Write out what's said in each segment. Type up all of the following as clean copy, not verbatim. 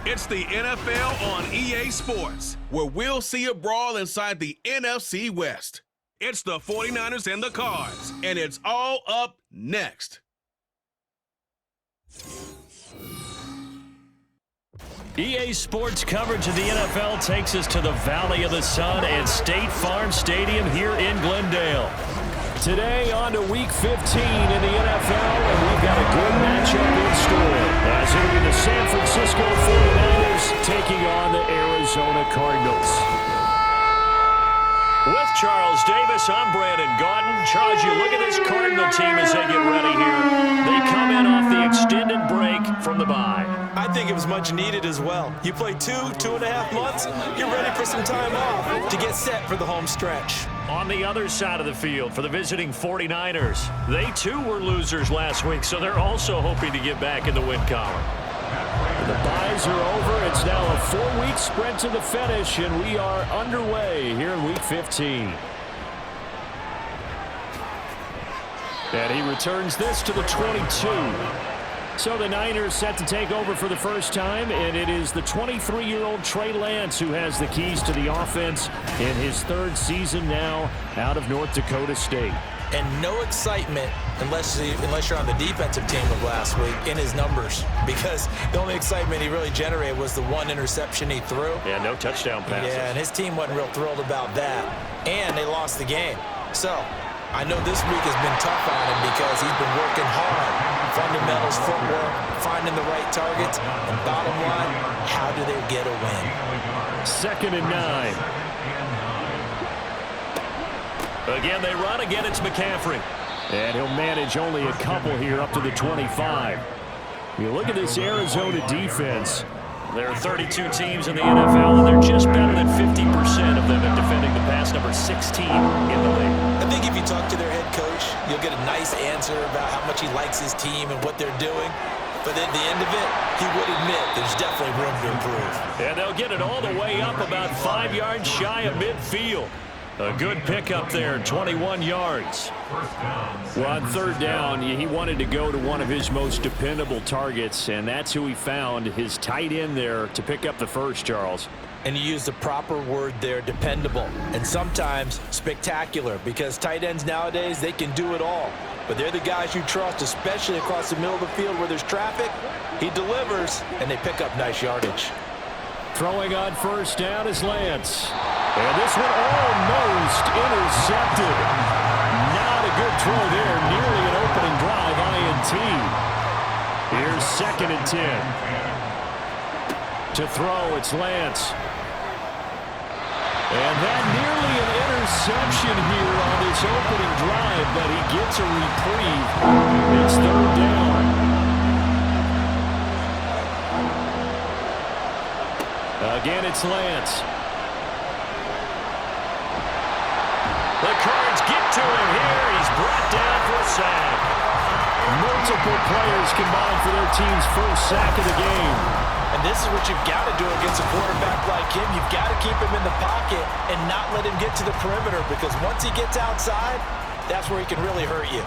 It's the NFL on EA Sports, where we'll see a brawl inside the NFC West. It's the 49ers and the Cards, and it's all up next. EA Sports coverage of the NFL takes us to the Valley of the Sun and State Farm Stadium here in Glendale. Today on to Week 15 in the NFL, and we've got a good matchup in store. As it'll be the San Francisco 49ers taking on the Arizona Cardinals. With Charles Davis, I'm Brandon Gaudin. Charles, you look at this Cardinal team as they get ready here. They come in off the extended break from the bye. I think it was much needed as well. You play 2.5 months, you're ready for some time off to get set for the home stretch. On the other side of the field for the visiting 49ers, they too were losers last week, so they're also hoping to get back in the win column. The byes are over. It's now a 4-week sprint to the finish, and we are underway here in Week 15. And he returns this to the 22. So the Niners set to take over for the first time, and it is the 23-year-old Trey Lance who has the keys to the offense in his third season now out of North Dakota State. And no excitement unless you're on the defensive team of last week in his numbers, because the only excitement he really generated was the one interception he threw. Yeah, no touchdown passes. Yeah, and his team wasn't real thrilled about that, and they lost the game. So I know this week has been tough on him because he's been working hard. Fundamentals, footwork, finding the right targets, and bottom line, how do they get a win? 2nd and 9. Again, they run. Again, it's McCaffrey. And he'll manage only a couple here up to the 25. You look at this Arizona defense. There are 32 teams in the NFL, and they're just better than 50% of them at defending the pass, number 16 in the league. I think if you talk to their head coach, you'll get a nice answer about how much he likes his team and what they're doing. But at the end of it, he would admit there's definitely room to improve. And they'll get it all the way up about 5 yards shy of midfield. A good pickup there, 21 yards. Well, on 3rd down, he wanted to go to one of his most dependable targets, and that's who he found, his tight end there, to pick up the first, Charles. And you use the proper word there, dependable, and sometimes spectacular, because tight ends nowadays, they can do it all. But they're the guys you trust, especially across the middle of the field where there's traffic. He delivers, and they pick up nice yardage. Throwing on 1st down is Lance. And this one almost intercepted. Not a good throw there. Nearly an opening drive, INT. Here's 2nd and 10. To throw, it's Lance. And that nearly an interception here on this opening drive, but he gets a reprieve. It's 3rd down. Again, it's Lance. The Cards get to him here. He's brought down for a sack. Multiple players combined for their team's first sack of the game. And this is what you've got to do against a quarterback like him. You've got to keep him in the pocket and not let him get to the perimeter, because once he gets outside, that's where he can really hurt you.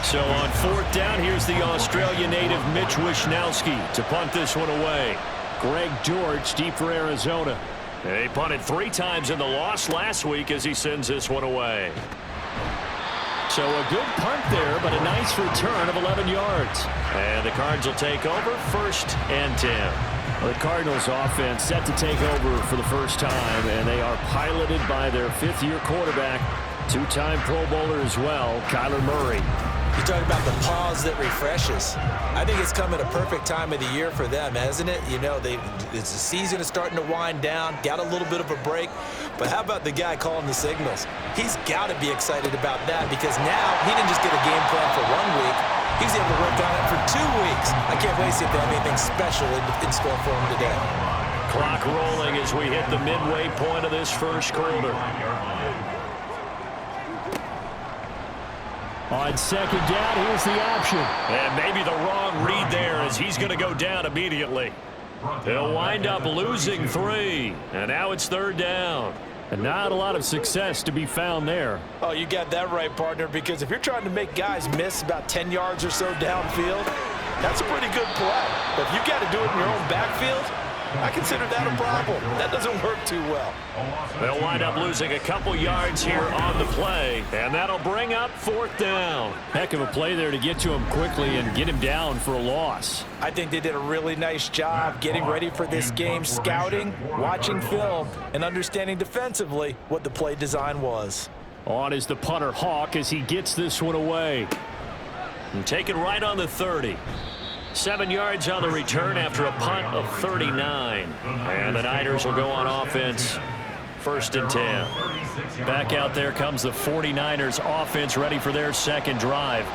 So on 4th down, here's the Australia native Mitch Wishnowsky to punt this one away. Greg George deep for Arizona. They punted 3 times in the loss last week as he sends this one away. So a good punt there, but a nice return of 11 yards. And the Cards will take over 1st and 10. The Cardinals offense set to take over for the first time, and they are piloted by their 5th-year quarterback, 2-time Pro Bowler as well, Kyler Murray. You talk about the pause that refreshes. I think it's come at a perfect time of the year for them, hasn't it? You know, the season is starting to wind down, got a little bit of a break. But how about the guy calling the signals? He's got to be excited about that, because now he didn't just get a game plan for 1 week. He's able to work on it for 2 weeks. I can't wait to see if they have anything special in store for him today. Clock rolling as we hit the midway point of this first quarter. On 2nd down, here's the option. And maybe the wrong read there, as he's going to go down immediately. He'll wind up losing 3. And now it's 3rd down. And not a lot of success to be found there. Oh, you got that right, partner, because if you're trying to make guys miss about 10 yards or so downfield, that's a pretty good play. But if you got to do it in your own backfield, I consider that a problem. That doesn't work too well. They'll wind up losing a couple yards here on the play, and that'll bring up 4th down. Heck of a play there to get to him quickly and get him down for a loss. I think they did a really nice job getting ready for this game, scouting, watching film, and understanding defensively what the play design was. On is the punter, Hawk, as he gets this one away. And taken right on the 30. 7 yards on the return after a punt of 39. And the Niners will go on offense. 1st and 10. Back out there comes the 49ers offense, ready for their second drive.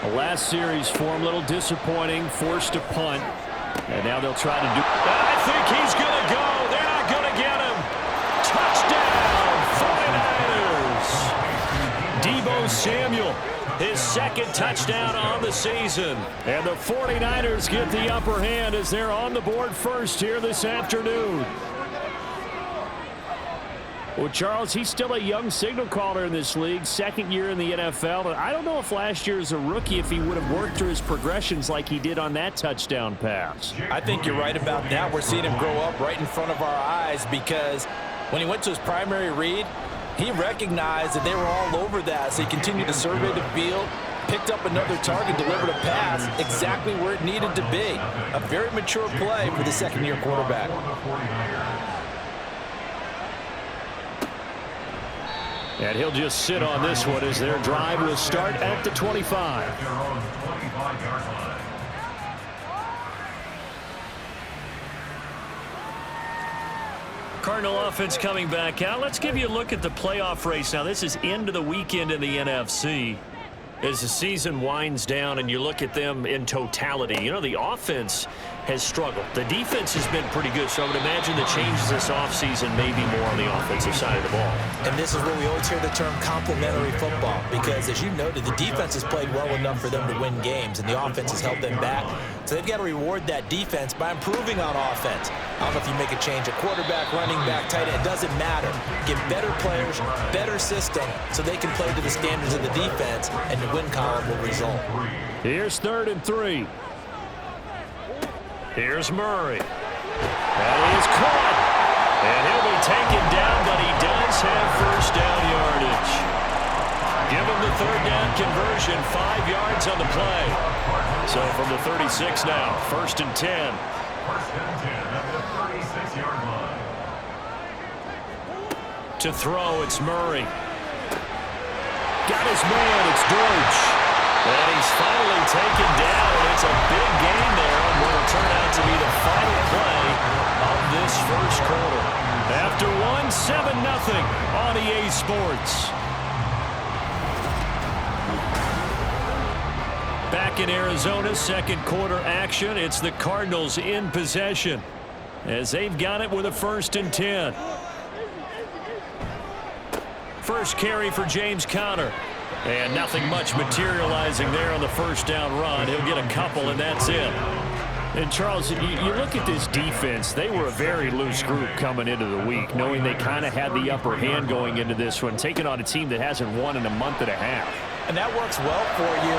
The last series for him, a little disappointing, forced to punt. And now they'll try to do... I think he's going to go. They're not going to get him. Touchdown, 49ers. Deebo Samuel, his second touchdown on the season. And the 49ers get the upper hand as they're on the board first here this afternoon. Well, Charles, he's still a young signal caller in this league, second year in the NFL. And I don't know if last year as a rookie, if he would have worked through his progressions like he did on that touchdown pass. I think you're right about that. We're seeing him grow up right in front of our eyes because when he went to his primary read, he recognized that they were all over that, so he continued to survey the field, picked up another target, delivered a pass exactly where it needed to be. A very mature play for the second-year quarterback. And he'll just sit on this one as their drive will start at the 25. Cardinal offense coming back out. Let's give you a look at the playoff race. Now, this is into the weekend in the NFC. As the season winds down and you look at them in totality, you know, the offense has struggled. The defense has been pretty good, so I would imagine the changes this offseason may be more on the offensive side of the ball. And this is where we always hear the term complementary football because, as you noted, the defense has played well enough for them to win games, and the offense has held them back. So they've got to reward that defense by improving on offense. I don't know if you make a change at quarterback, running back, tight end. It doesn't matter. Get better players, better system, so they can play to the standards of the defense, and the win column will result. Here's 3rd and 3. Here's Murray. That is caught. And he'll be taken down, but he does have first down yardage. Give him the 3rd down conversion, 5 yards on the play. So from the 36 now, 1st and 10. 1st and 10 at the 36-yard line. To throw, it's Murray. Got his man, it's Deutsch. And he's finally taken down. It's a big gain there on what will turn out to be the final play of this first quarter. After one, 7-0 on EA Sports. Back in Arizona, second quarter action. It's the Cardinals in possession as they've got it with a 1st and 10. First carry for James Conner. And nothing much materializing there on the first down run. He'll get a couple, and that's it. And, Charles, you look at this defense. They were a very loose group coming into the week, knowing they kind of had the upper hand going into this one, taking on a team that hasn't won in a month and a half. And that works well for you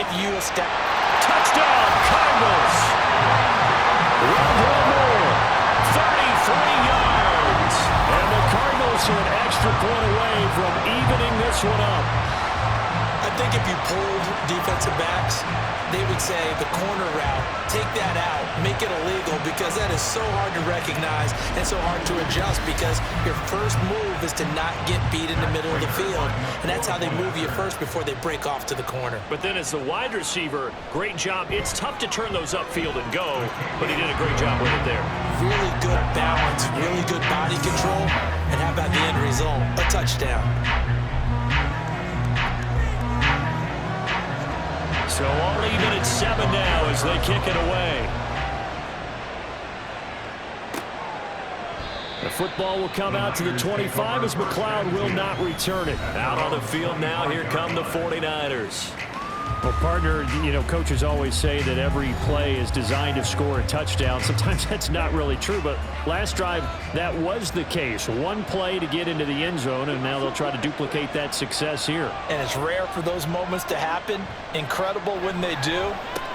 if you establish. Touchdown, Cardinals! One more, 33 yards. And the Cardinals are an extra point away from evening this one up. I think if you pulled defensive backs, they would say the corner route, take that out, make it illegal, because that is so hard to recognize and so hard to adjust because your first move is to not get beat in the middle of the field, and that's how they move you first before they break off to the corner. But then as the wide receiver, great job. It's tough to turn those upfield and go, but he did a great job with it there. Really good balance, really good body control, and how about the end result? A touchdown. So all even at 7 now as they kick it away. The football will come out to the 25 as McLeod will not return it. Out on the field now, here come the 49ers. Well, partner, you know, coaches always say that every play is designed to score a touchdown. Sometimes that's not really true, but last drive, that was the case. One play to get into the end zone, and now they'll try to duplicate that success here. And it's rare for those moments to happen. Incredible when they do.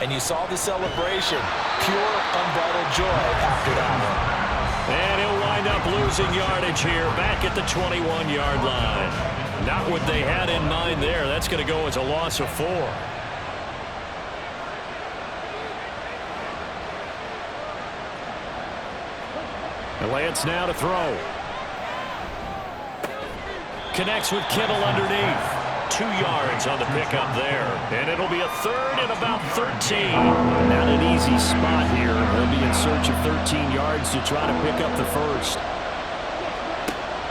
And you saw the celebration. Pure, unbridled joy after that one. And he'll wind up losing yardage here back at the 21-yard line. Not what they had in mind there. That's going to go as a loss of 4. And Lance now to throw. Connects with Kittle underneath. 2 yards on the pickup there. And it'll be a 3rd and about 13. Not an easy spot here. They'll be in search of 13 yards to try to pick up the first.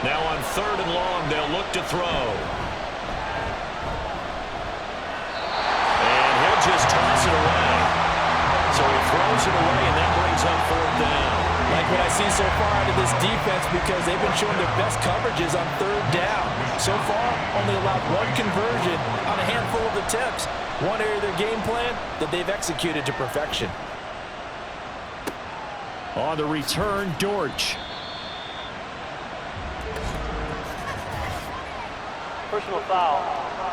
Now on 3rd and long, they'll look to throw. And he'll just toss it away. So he throws it away, and that brings up 4th down. Like what I see so far out of this defense, because they've been showing their best coverages on 3rd down. So far, only allowed 1 conversion on a handful of attempts. One area of their game plan that they've executed to perfection. On the return, Dortch. Personal foul,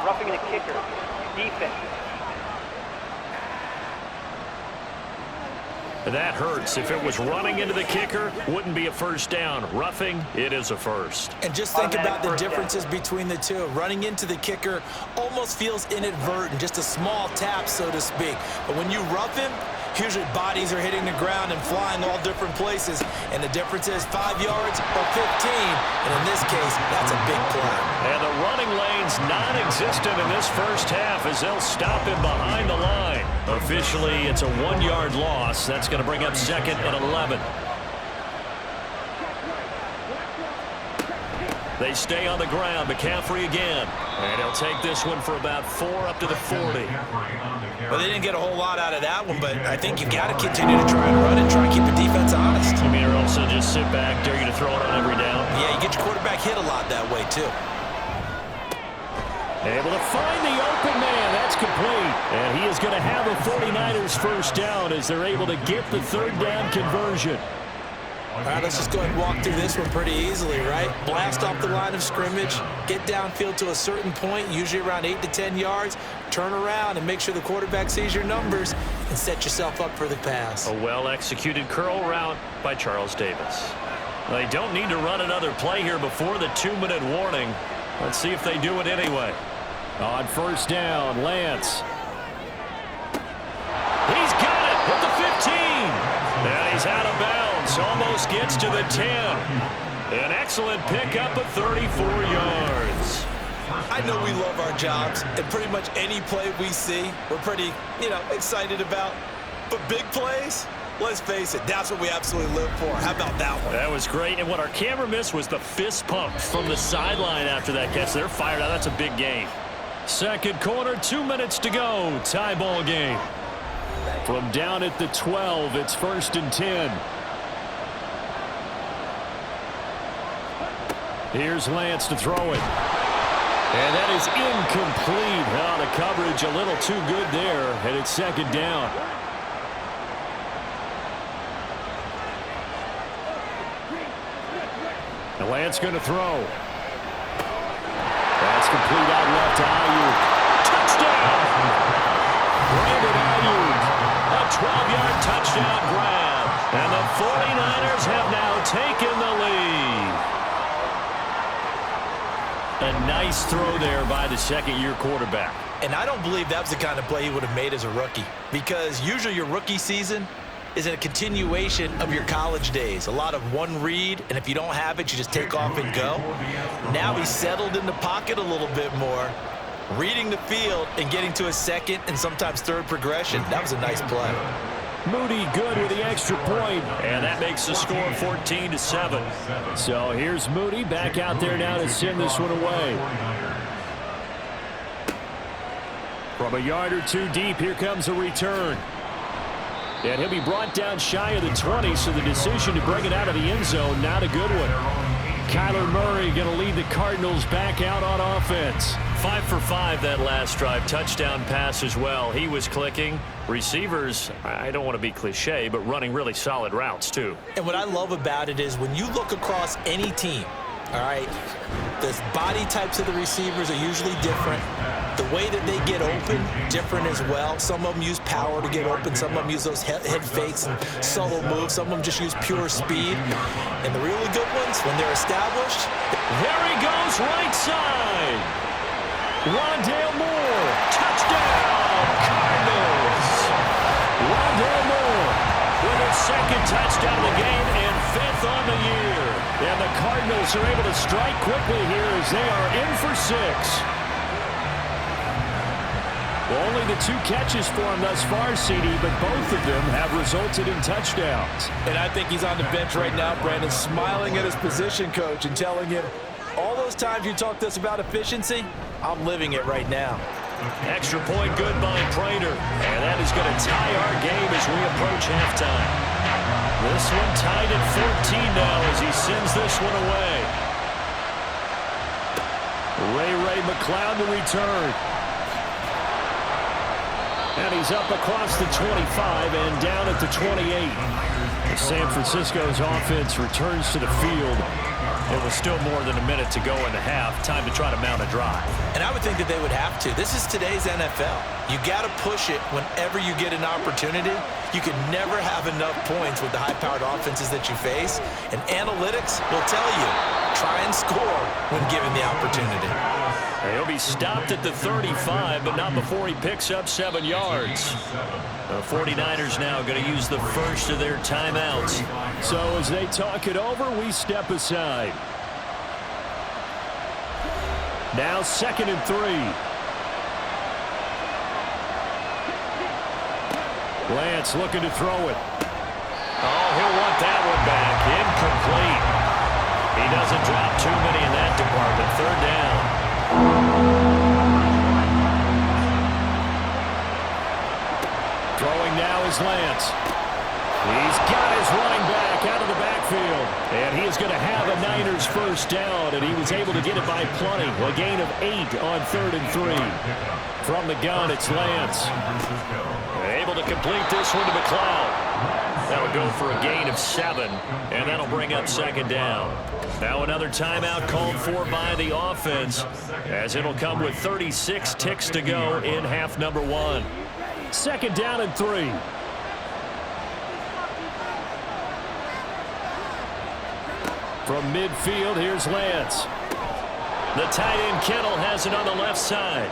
roughing the kicker, defense. That hurts. If it was running into the kicker, wouldn't be a first down. Roughing, it is a first. And just think about the differences between the two. Running into the kicker almost feels inadvertent, just a small tap, so to speak. But when you rough him, usually bodies are hitting the ground and flying all different places. And the difference is 5 yards or 15. And in this case, that's a big play. And the running lane's non-existent in this first half as they'll stop him behind the line. Officially, it's a 1-yard loss. That's going to bring up 2nd and 11. They stay on the ground. McCaffrey again. And he'll take this one for about 4 up to the 40. Well, they didn't get a whole lot out of that one, but I think you got to continue to try and run and try and keep the defense honest. You mean, or also just sit back, dare you to throw it on every down? Yeah, you get your quarterback hit a lot that way, too. Able to find the open man. That's complete. And he is going to have a 49ers first down as they're able to get the 3rd down conversion. All right, let's just go ahead and walk through this one pretty easily, right? Blast off the line of scrimmage, get downfield to a certain point, usually around 8 to 10 yards, turn around and make sure the quarterback sees your numbers and set yourself up for the pass. A well-executed curl route by Charles Davis. They don't need to run another play here before the 2-minute warning. Let's see if they do it anyway. On first down, Lance. He's got it at the 15. And he's out of bounds. Almost gets to the 10. An excellent pickup of 34 yards. I know we love our jobs, and pretty much any play we see, we're pretty, excited about. But big plays, let's face it, that's what we absolutely live for. How about that one? That was great. And what our camera missed was the fist pump from the sideline after that catch. They're fired out. That's a big gain. Second quarter, 2 minutes to go. Tie ball game. From down at the 12, it's 1st and 10. Here's Lance to throw it. And that is incomplete. Oh, the coverage a little too good there, and it's 2nd down. And Lance going to throw. That's complete out left to Ayuk. Touchdown! Brandon Ayuk. A 12-yard touchdown grab. And the 49ers have now taken the lead. A nice throw there by the second-year quarterback. And I don't believe that was the kind of play he would have made as a rookie, because usually your rookie season is a continuation of your college days. A lot of one read, and if you don't have it, you just take off and go. Now he's settled in the pocket a little bit more, reading the field and getting to a second and sometimes third progression. That was a nice play. Moody good with the extra point, and that makes the score 14-7. So here's Moody back out there now to send this one away. From a yard or two deep, here comes a return. And he'll be brought down shy of the 20, so the decision to bring it out of the end zone, not a good one. Kyler Murray going to lead the Cardinals back out on offense. 5 for 5 that last drive. Touchdown pass as well. He was clicking. Receivers, I don't want to be cliche, but running really solid routes too. And what I love about it is when you look across any team, all right, the body types of the receivers are usually different. The way that they get open, different as well. Some of them use power to get open. Some of them use those head fakes and subtle moves. Some of them just use pure speed. And the really good ones, when they're established. There he goes, right side. Rondale Moore, touchdown, Cardinals. Rondale Moore with his second touchdown of the game and 5th on the year. And the Cardinals are able to strike quickly here as they are in for 6. Well, only the 2 catches for him thus far, CD, but both of them have resulted in touchdowns. And I think he's on the bench right now, Brandon, smiling at his position coach and telling him, all those times you talked to us about efficiency, I'm living it right now. Extra point good by Prater. And that is going to tie our game as we approach halftime. This one tied at 14 now as he sends this one away. Ray McCloud to return. And he's up across the 25 and down at the 28. San Francisco's offense returns to the field. It was still more than a minute to go in the half. Time to try to mount a drive. And I would think that they would have to. This is today's NFL. You got to push it whenever you get an opportunity. You can never have enough points with the high-powered offenses that you face. And analytics will tell you, try and score when given the opportunity. He'll be stopped at the 35, but not before he picks up 7 yards. The 49ers now going to use the first of their timeouts. So as they talk it over, we step aside. Now 2nd and 3. Lance looking to throw it. Oh, he'll want that one back. Incomplete. He doesn't drop too many in that department. 3rd down. Throwing now is Lance. He's got his running back out of the backfield. And he is going to have a Niners first down, and he was able to get it by plenty. A gain of 8 on 3rd and 3. From the gun, it's Lance. Able to complete this one to McCloud. That'll go for a gain of 7, and that'll bring up 2nd down. Now another timeout called for by the offense, as it'll come with 36 ticks to go in half number 1. 2nd down and 3. From midfield, here's Lance. The tight end Kittle has it on the left side.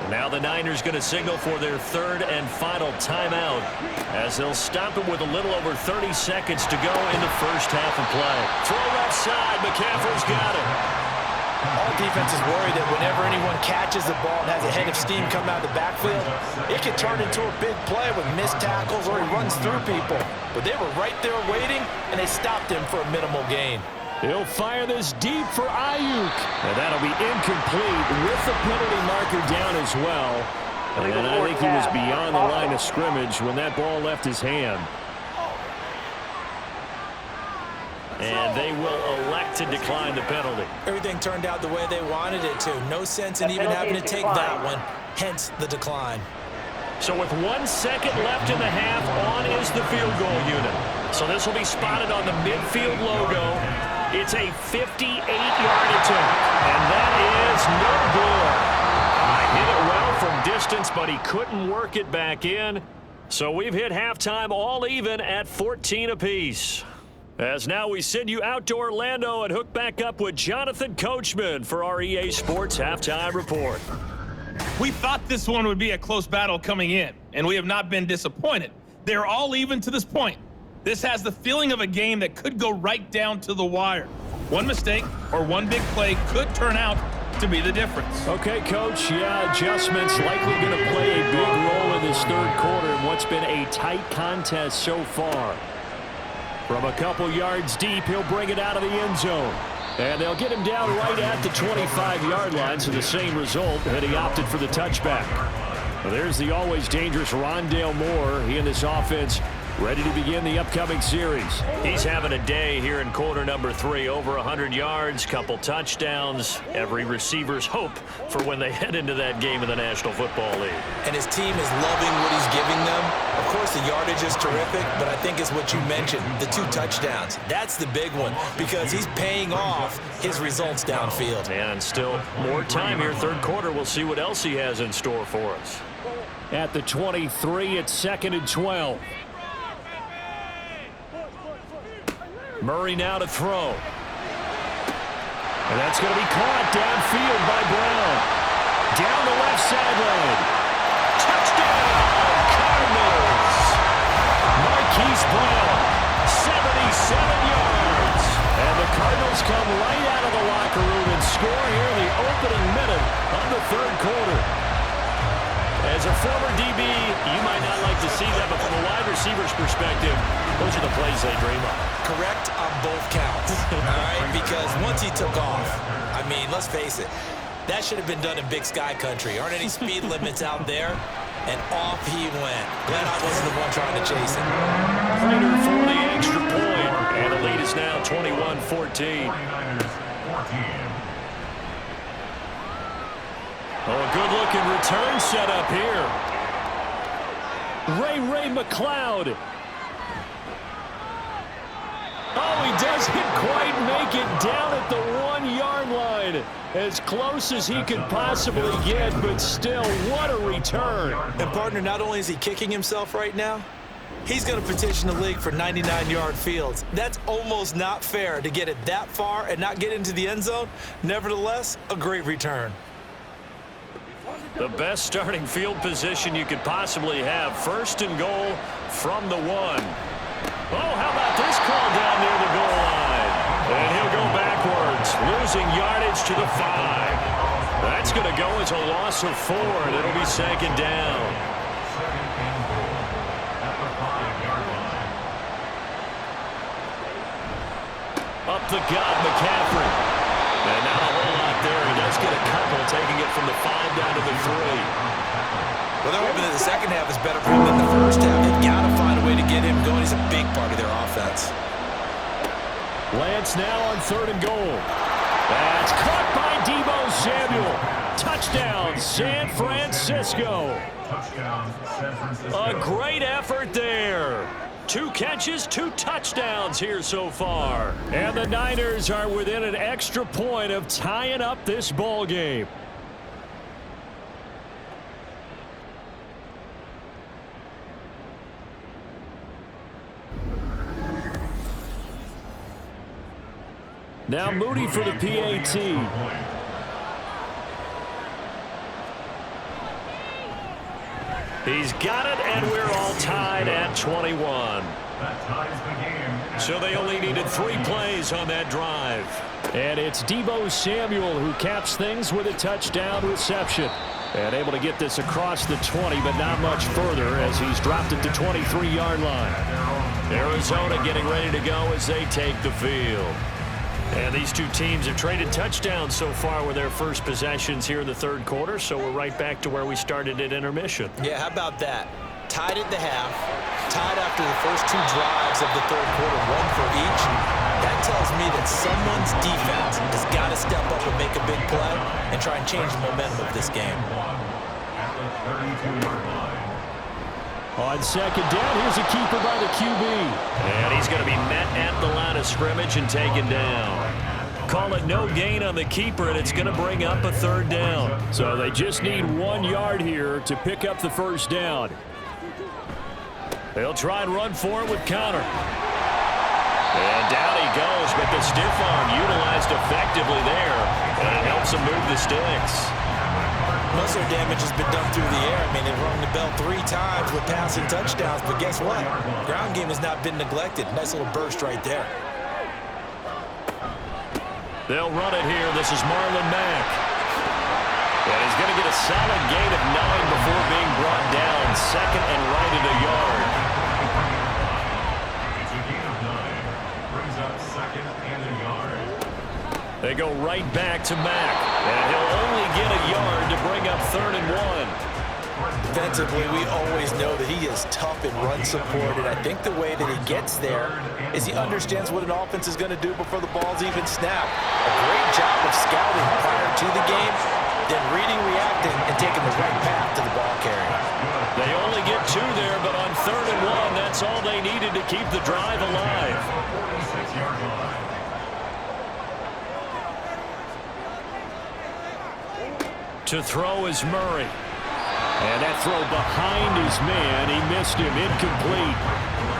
Now the Niners going to signal for their 3rd and final timeout as they'll stop it with a little over 30 seconds to go in the first half of play. Throw left side. McCaffrey's got it. All defenses worry that whenever anyone catches the ball and has a head of steam come out of the backfield, it can turn into a big play with missed tackles or he runs through people. But they were right there waiting, and they stopped him for a minimal gain. He'll fire this deep for Ayuk. And that'll be incomplete with the penalty marker down as well. And I think he was beyond the line of scrimmage when that ball left his hand. And they will elect to decline the penalty. Everything turned out the way they wanted it to. No sense in even having to take that one, hence the decline. So with 1 second left in the half, on is the field goal unit. So this will be spotted on the midfield logo. It's a 58-yard attempt, and that is no good. Hit it well from distance, but he couldn't work it back in. So we've hit halftime all even at 14 apiece. As now we send you out to Orlando and hook back up with Jonathan Coachman for our EA Sports Halftime Report. We thought this one would be a close battle coming in, and we have not been disappointed. They're all even to this point. This has the feeling of a game that could go right down to the wire. One mistake or one big play could turn out to be the difference. Okay, Coach. Yeah, adjustments likely going to play a big role in this 3rd quarter in what's been a tight contest so far. From a couple yards deep, he'll bring it out of the end zone. And they'll get him down right at the 25-yard line, so the same result, and he opted for the touchback. Well, there's the always dangerous Rondale Moore. He and this offense ready to begin the upcoming series. He's having a day here in quarter number 3. Over 100 yards, couple touchdowns. Every receiver's hope for when they head into that game in the National Football League. And his team is loving what he's giving them. Of course, the yardage is terrific, but I think it's what you mentioned, the 2 touchdowns. That's the big one because he's paying off his results downfield. And still more time here, third quarter. We'll see what else he has in store for us. At the 23, it's 2nd and 12. Murray now to throw. And that's going to be caught downfield by Brown. Down the left sideline. Touchdown, Cardinals. Marquise Brown, 77 yards. And the Cardinals come right out of the locker room and score here in the opening minute of the third quarter. As a former DB, you might not like to see that, but from a wide receiver's perspective, those are the plays they dream of. Correct on both counts, all right? Because once he took off, I mean, let's face it, that should have been done in Big Sky country. Aren't any speed limits out there? And off he went. Glad I wasn't the one trying to chase him. Prater for the extra point, and the lead is now 21-14. 49ers 14. Oh, a good-looking return set up here. Ray McLeod. Oh, he doesn't quite make it down at the 1-yard line. As close as he could possibly get, but still, what a return. And, partner, not only is he kicking himself right now, he's going to petition the league for 99-yard fields. That's almost not fair to get it that far and not get into the end zone. Nevertheless, a great return. The best starting field position you could possibly have. 1st and goal from the 1. Oh, how about this call down near the goal line? And he'll go backwards, losing yardage to the 5. That's going to go as a loss of 4, and it'll be 2nd down. Up the gut, McCaffrey. And not a whole lot there. He does get a couple, taking it from the 5 down to the 3. Well, they're hoping that the second half is better for him than the first half. They've got to find a way to get him going. He's a big part of their offense. Lance now on 3rd and goal. That's caught by Deebo Samuel. Touchdown, San Francisco. Touchdown, San Francisco. A great effort there. 2 catches, 2 touchdowns here so far. And the Niners are within an extra point of tying up this ball game. Now Moody for the PAT. He's got it, and we're all tied at 21. That ties the game. So they only needed 3 plays on that drive. And it's Deebo Samuel who caps things with a touchdown reception. And able to get this across the 20, but not much further as he's dropped at the 23-yard line. Arizona getting ready to go as they take the field. And these 2 teams have traded touchdowns so far with their first possessions here in the third quarter, so we're right back to where we started at intermission. Yeah, how about that? Tied at the half, tied after the first 2 drives of the third quarter, 1 for each. That tells me that someone's defense has got to step up and make a big play and try and change the momentum of this game. At the 32-yard line. On 2nd down, here's a keeper by the QB. And he's going to be met at the line of scrimmage and taken down. Call it no gain on the keeper, and it's going to bring up a 3rd down. So they just need 1 yard here to pick up the 1st down. They'll try and run for it with Connor. And down he goes, but the stiff arm utilized effectively there. And it helps him move the sticks. Muscle damage has been done through the air. I mean, they've rung the bell 3 times with passing touchdowns, but guess what? Ground game has not been neglected. Nice little burst right there. They'll run it here. This is Marlon Mack. And he's going to get a solid gain of 9 before being brought down. 2nd and right at a yard. It's a gain of 9. Brings up 2nd and a yard. They go right back to Mack. And he'll only get a yard to bring up 3rd and 1. Defensively, we always know that he is tough in run support, and I think the way that he gets there is he understands what an offense is going to do before the ball's even snapped. A great job of scouting prior to the game, then reading, reacting, and taking the right path to the ball carrier. They only get 2 there, but on 3rd and 1, that's all they needed to keep the drive alive. To throw is Murray. And that throw behind his man, he missed him, incomplete.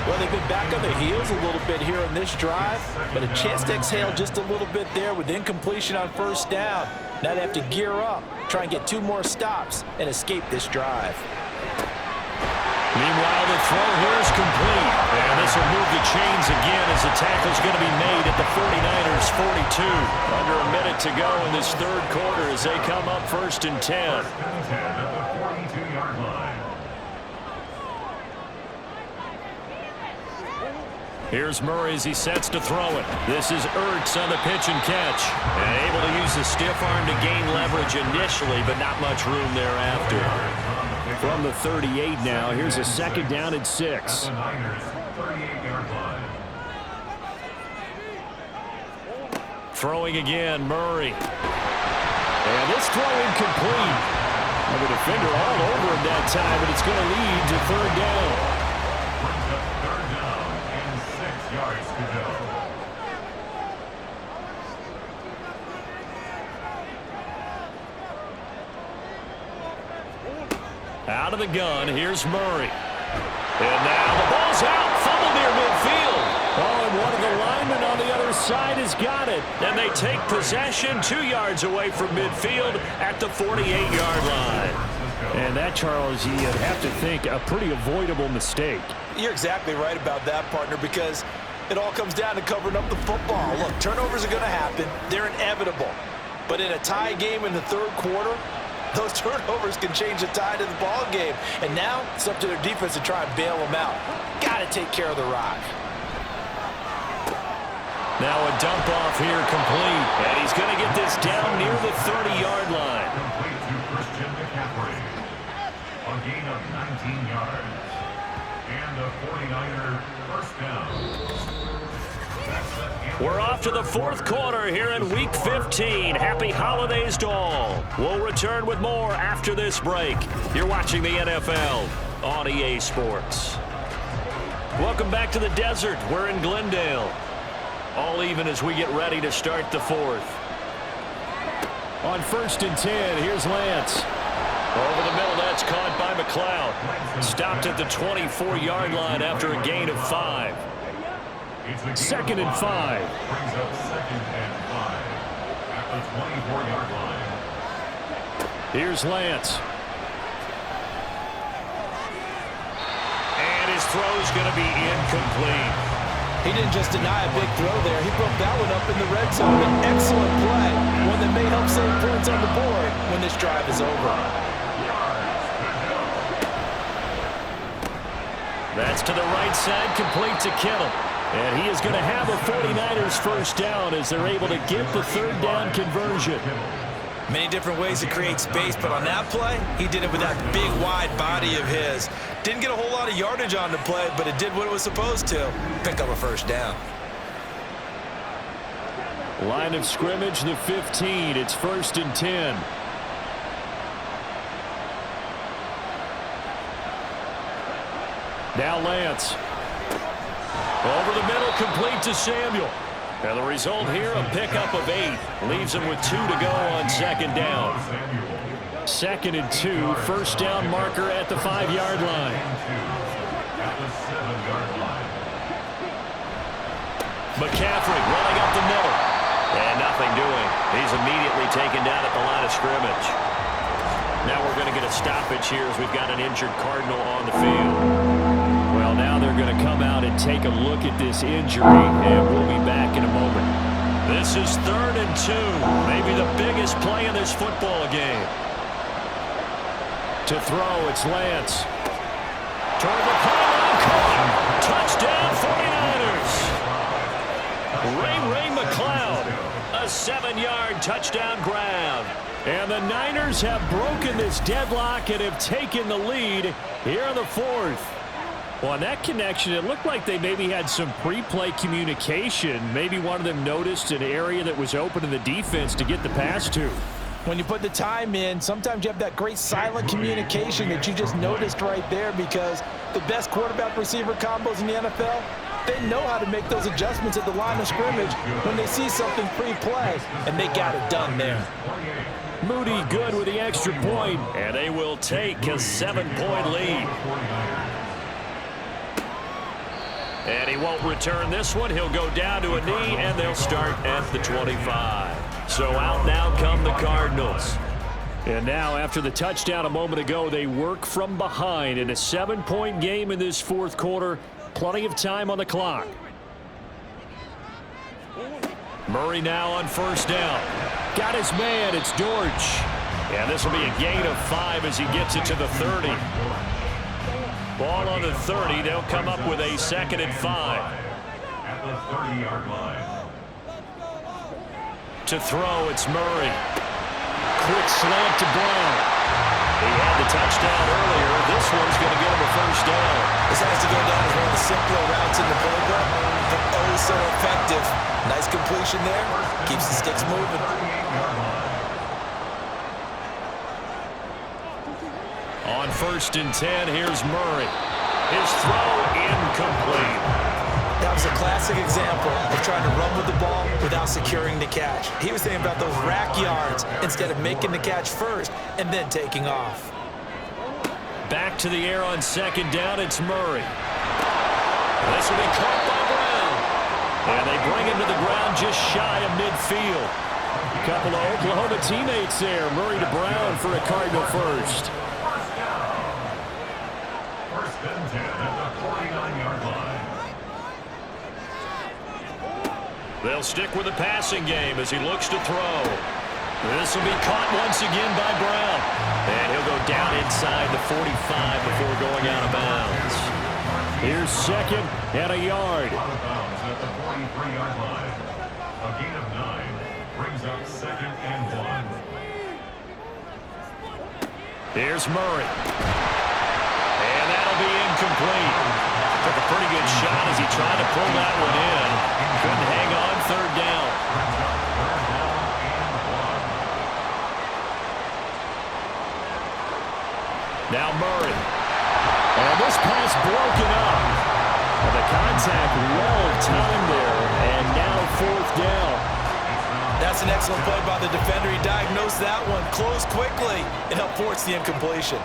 Well, they've been back on their heels a little bit here in this drive, but a chance to exhale just a little bit there with incompletion on 1st down. Now they have to gear up, try and get 2 more stops, and escape this drive. Meanwhile, the throw here is complete. And this will move the chains again as the tackle's going to be made at the 49ers' 42. Under a minute to go in this 3rd quarter as they come up 1st and 10. Here's Murray as he sets to throw it. This is Ertz on the pitch and catch. And able to use the stiff arm to gain leverage initially, but not much room thereafter. From the 38 now, here's a 2nd down and 6. Throwing again, Murray. And this throw incomplete. And the defender all over him that time, but it's going to lead to 3rd down. Out of the gun, here's Murray. And now the ball's out, fumble near midfield. Oh, and one of the linemen on the other side has got it. And they take possession 2 yards away from midfield at the 48-yard line. And that, Charles, you'd have to think a pretty avoidable mistake. You're exactly right about that, partner, because it all comes down to covering up the football. Look, turnovers are going to happen. They're inevitable. But in a tie game in the 3rd quarter, those turnovers can change the tide of the ball game. And now it's up to their defense to try and bail them out. Got to take care of the rock. Now a dump off here complete. And he's going to get this down near the 30-yard line. Complete to Christian McCaffrey. A gain of 19 yards. And a 49er 1st down. We're off to the 4th quarter here in Week 15. Happy holidays to all. We'll return with more after this break. You're watching the NFL on EA Sports. Welcome back to the desert. We're in Glendale. All even as we get ready to start the 4th. On 1st and 10, here's Lance. Over the middle, that's caught by McLeod. Stopped at the 24-yard line after a gain of 5. 2nd and 5. Brings up 2nd and 5 at the 24-yard line. Here's Lance. And his throw's going to be incomplete. He didn't just deny a big throw there. He broke that one up in the red zone. An excellent play. One that may help save points on the board when this drive is over. That's to the right side, complete to Kittle. And he is going to have a 49ers 1st down as they're able to get the 3rd down conversion. Many different ways to create space, but on that play, he did it with that big, wide body of his. Didn't get a whole lot of yardage on the play, but it did what it was supposed to. Pick up a 1st down. Line of scrimmage, the 15. It's 1st and 10. Now Lance. Over the middle, complete to Samuel. And the result here, a pickup of 8. Leaves him with 2 to go on 2nd down. 2nd and 2, 1st down marker at the 5-yard line. McCaffrey running up the middle. And nothing doing. He's immediately taken down at the line of scrimmage. Now we're going to get a stoppage here as we've got an injured Cardinal on the field. Well, now they're going to come out and take a look at this injury, and we'll be back in a moment. This is 3rd and 2, maybe the biggest play in this football game. To throw, it's Lance. Toward the pylon, caught. Touchdown, 49ers. Ray McLeod, a 7-yard touchdown grab. And the Niners have broken this deadlock and have taken the lead here in the fourth. Well, on that connection, it looked like they maybe had some pre-play communication. Maybe one of them noticed an area that was open in the defense to get the pass to. When you put the time in, sometimes you have that great silent communication that you just noticed right there, because the best quarterback-receiver combos in the NFL, they know how to make those adjustments at the line of scrimmage when they see something pre-play, and they got it done there. Moody good with the extra point, and they will take a 7-point lead. And he won't return this one. He'll go down to a knee, and they'll start at the 25. So out now come the Cardinals. And now, after the touchdown a moment ago, they work from behind in a 7-point game in this fourth quarter. Plenty of time on the clock. Murray now on first down. Got his man. It's Dortch. And this will be a gain of 5 as he gets it to the 30. Ball on the 30. They'll come up with a 2nd and 5. At the 30-yard line. To throw, it's Murray. Quick slant to Brown. He had the touchdown earlier. This one's going to get him a first down. This has to go down as one of the simpler routes in the program, but oh so effective. Nice completion there. Keeps the sticks moving. On 1st and 10, here's Murray. His throw incomplete. That was a classic example of trying to run with the ball without securing the catch. He was thinking about those rack yards instead of making the catch first and then taking off. Back to the air on 2nd down, it's Murray. This will be caught by Brown. And they bring him to the ground just shy of midfield. A couple of Oklahoma teammates there. Murray to Brown for a Cardinal first. First and 10 at the 49-yard line. They'll stick with the passing game as he looks to throw. This will be caught once again by Brown. And he'll go down inside the 45 before going out of bounds. Here's 2nd and a yard. Out of bounds at the 43-yard line. A gain of 9 brings up 2nd and 1. Here's Murray. And that'll be incomplete. Took a pretty good shot as he tried to pull that one in. Couldn't hang on 3rd down. Now Murray. And this pass broken up. And the contact well timed there. And now 4th down. That's an excellent play by the defender. He diagnosed that one, closed quickly, and helped force the incompletion.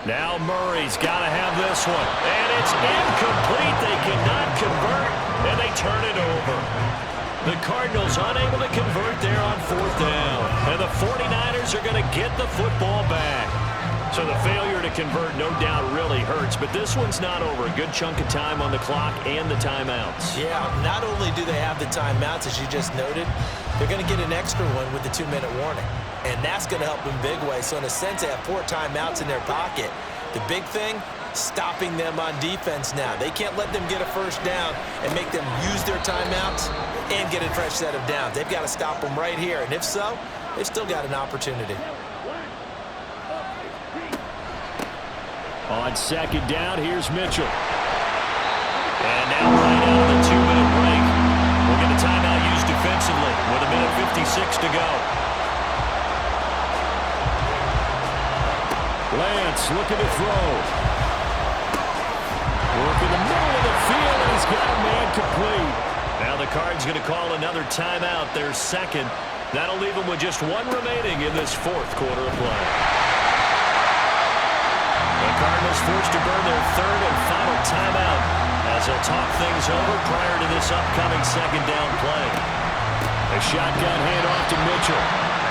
Now Murray's got to have this one. And it's incomplete. They cannot convert, and they turn it over. The Cardinals unable to convert there on 4th down. And the 49ers are going to get the football back. So the failure to convert no doubt really hurts, but this one's not over. A good chunk of time on the clock and the timeouts. Yeah, not only do they have the timeouts, as you just noted, they're going to get an extra one with the 2-minute warning. And that's going to help in big way. So in a sense, they have 4 timeouts in their pocket. The big thing, stopping them on defense now. They can't let them get a first down and make them use their timeouts and get a fresh set of downs. They've got to stop them right here. And if so, they've still got an opportunity. On 2nd down, here's Mitchell. And now right out of the 2-minute break. We'll get a timeout used defensively with 1:56 to go. Lance looking to throw. Work in the middle of the field, and he's got a man complete. Now the Cards going to call another timeout, their 2nd. That'll leave them with just 1 remaining in this 4th quarter of play. The Cardinals forced to burn their 3rd and final timeout as they'll talk things over prior to this upcoming 2nd down play. A shotgun handoff to Mitchell.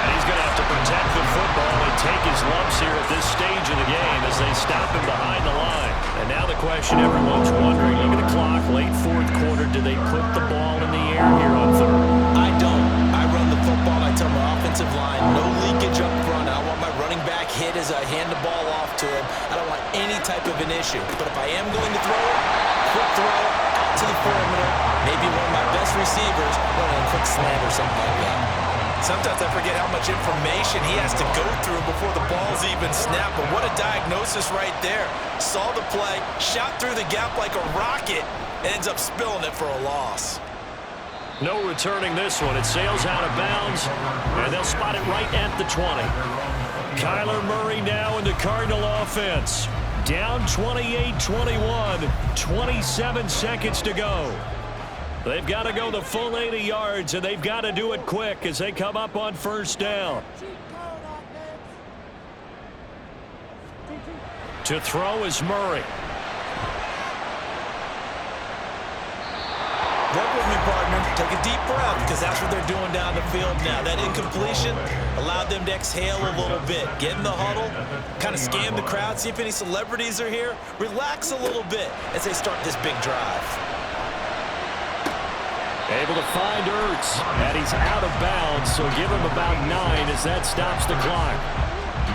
And he's going to have to protect the football and take his lumps here at this stage of the game as they stop him behind the line. And now the question everyone's wondering, look at the clock, late 4th quarter, do they put the ball in the air here on 3rd? I don't. I run the football. I tell my offensive line, no leakage up front. I want my running back hit as I hand the ball off to him. I don't want any type of an issue. But if I am going to throw it, quick throw, out to the perimeter, something like that. Sometimes I forget how much information he has to go through before the ball's even snapped. But what a diagnosis right there. Saw the play, shot through the gap like a rocket, and ends up spilling it for a loss. No returning this one. It sails out of bounds, and they'll spot it right at the 20. Kyler Murray now in the Cardinal offense. Down 28-21, 27 seconds to go. They've got to go the full 80 yards, and they've got to do it quick as they come up on first down. To throw is Murray. Work with me, partner. Take a deep breath, because that's what they're doing down the field now. That incompletion allowed them to exhale a little bit. Get in the huddle, kind of scan the crowd, see if any celebrities are here. Relax a little bit as they start this big drive. Able to find Ertz, and he's out of bounds, so give him about 9 as that stops the clock.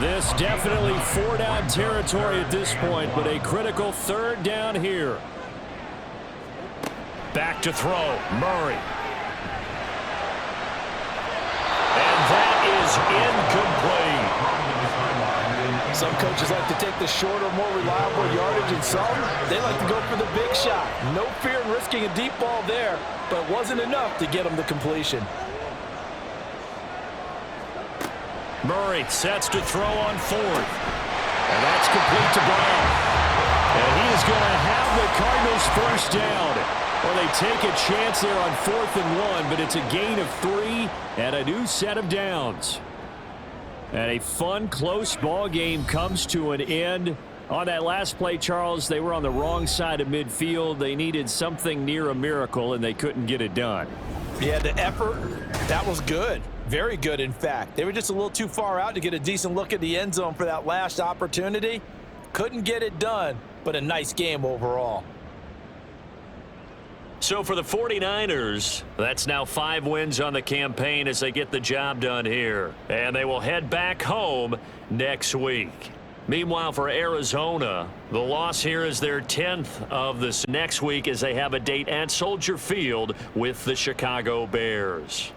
This definitely 4-down territory at this point, but a critical 3rd down here. Back to throw, Murray. And that is incomplete. Some coaches like to take the shorter, more reliable yardage, and some, they like to go for the big shot. No fear in risking a deep ball there, but it wasn't enough to get them the completion. Murray sets to throw on 4th. And that's complete to Brown. And he is going to have the Cardinals first down. Well, they take a chance there on 4th and 1, but it's a gain of 3 and a new set of downs. And a fun, close ball game comes to an end. On that last play, Charles, they were on the wrong side of midfield. They needed something near a miracle, and they couldn't get it done. Yeah, the effort, that was good. Very good, in fact. They were just a little too far out to get a decent look at the end zone for that last opportunity. Couldn't get it done, but a nice game overall. So for the 49ers, that's now 5 wins on the campaign as they get the job done here. And they will head back home next week. Meanwhile, for Arizona, the loss here is their 10th of this next week as they have a date at Soldier Field with the Chicago Bears.